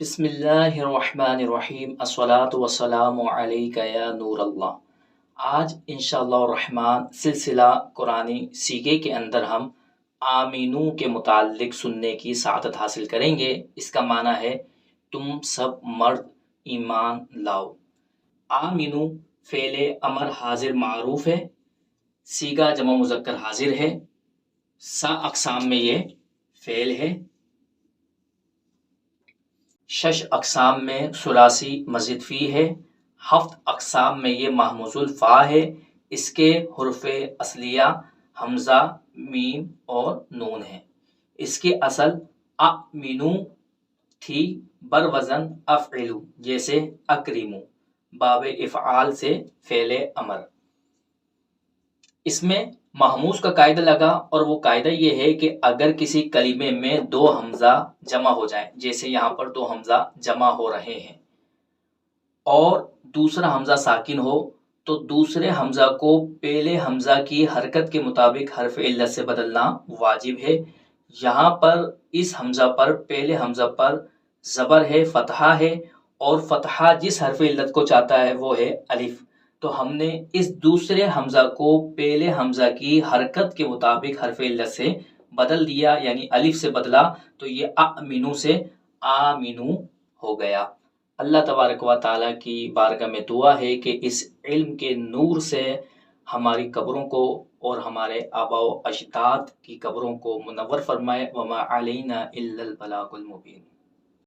بسم اللہ الرحمن الرحیم الصلاۃ والسلام علیک یا نور اللہ۔ آج انشاءاللہ الرحمن سلسلہ قرآنی سیغے کے اندر ہم آمینو کے متعلق سننے کی سعادت حاصل کریں گے۔ اس کا معنی ہے تم سب مرد ایمان لاؤ۔ آمینو فعل امر حاضر معروف ہے، سیغہ جمع مذکر حاضر ہے، سا اقسام میں یہ فعل ہے، شش اقسام میں ثلاثی مزید فی ہے، ہفت اقسام میں یہ محموز الفا ہے۔ اس کے حروف اصلیہ حمزہ، میم اور نون ہے۔ اس کی اصل اَمِنُوا تھی بر وزن افعلوا، جیسے اکرمو، باب افعال سے فعل امر۔ اس میں محموز کا قاعدہ لگا، اور وہ قاعدہ یہ ہے کہ اگر کسی کلمے میں دو حمزہ جمع ہو جائیں، جیسے یہاں پر دو حمزہ جمع ہو رہے ہیں اور دوسرا حمزہ ساکن ہو، تو دوسرے حمزہ کو پہلے حمزہ کی حرکت کے مطابق حرف علت سے بدلنا واجب ہے۔ یہاں پر اس حمزہ پر پہلے حمزہ پر زبر ہے، فتحہ ہے، اور فتحہ جس حرف علت کو چاہتا ہے وہ ہے الف، تو ہم نے اس دوسرے حمزہ کو پہلے حمزہ کی حرکت کے مطابق حرف علت سے بدل دیا، یعنی الف سے بدلا، تو یہ اَمِنُوا سے آمینو ہو گیا۔ اللہ تبارک و تعالیٰ کی بارگاہ میں دعا ہے کہ اس علم کے نور سے ہماری قبروں کو اور ہمارے آباء و اجداد کی قبروں کو منور فرمائے۔ وما علینا الا البلاغ المبین۔